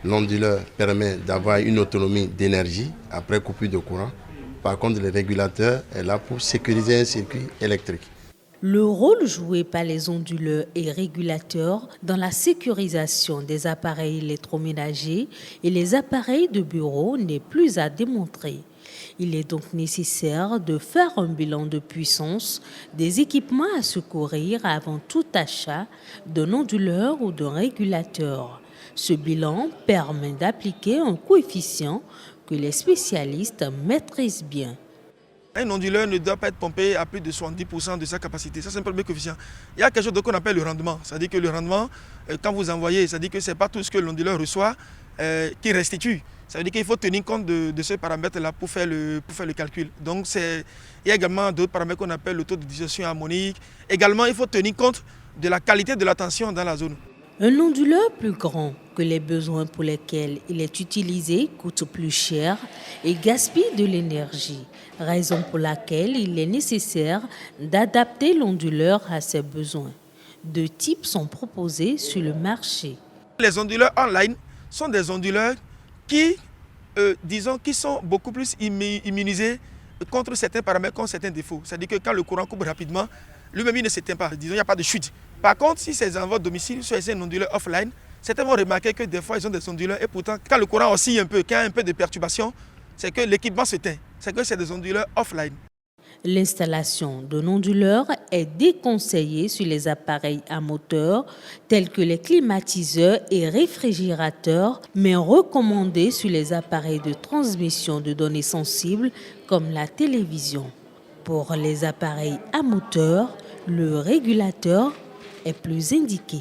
L'onduleur permet d'avoir une autonomie d'énergie après coupure de courant. Par contre, le régulateur est là pour sécuriser un circuit électrique. Le rôle joué par les onduleurs et régulateurs dans la sécurisation des appareils électroménagers et les appareils de bureau n'est plus à démontrer. Il est donc nécessaire de faire un bilan de puissance des équipements à secourir avant tout achat d'un onduleur ou d'un régulateur. Ce bilan permet d'appliquer un coefficient que les spécialistes maîtrisent bien. Un onduleur ne doit pas être pompé à plus de 70% de sa capacité. Ça, c'est un premier coefficient. Il y a quelque chose qu'on appelle le rendement. C'est-à-dire que le rendement, quand vous envoyez, c'est-à-dire que ce n'est pas tout ce que l'onduleur reçoit qui restitue. Ça veut dire qu'il faut tenir compte de ce paramètre-là pour faire le calcul. Donc, il y a également d'autres paramètres qu'on appelle le taux de digestion harmonique. Également, il faut tenir compte de la qualité de la tension dans la zone. Un onduleur plus grand que les besoins pour lesquels il est utilisé coûte plus cher et gaspille de l'énergie, raison pour laquelle il est nécessaire d'adapter l'onduleur à ses besoins. Deux types sont proposés sur le marché. Les onduleurs online sont des onduleurs qui sont beaucoup plus immunisés contre certains paramètres, contre certains défauts. C'est-à-dire que quand le courant coupe rapidement, lui-même il ne s'éteint pas, disons il n'y a pas de chute. Par contre, si c'est dans votre domicile, soit c'est un onduleur offline, certains vont remarquer que des fois ils ont des onduleurs et pourtant quand le courant oscille un peu, qu'il y a un peu de perturbation, c'est que l'équipement s'éteint, c'est que c'est des onduleurs offline. L'installation d'un onduleur est déconseillée sur les appareils à moteur tels que les climatiseurs et réfrigérateurs, mais recommandée sur les appareils de transmission de données sensibles comme la télévision. Pour les appareils à moteur, le régulateur est plus indiqué.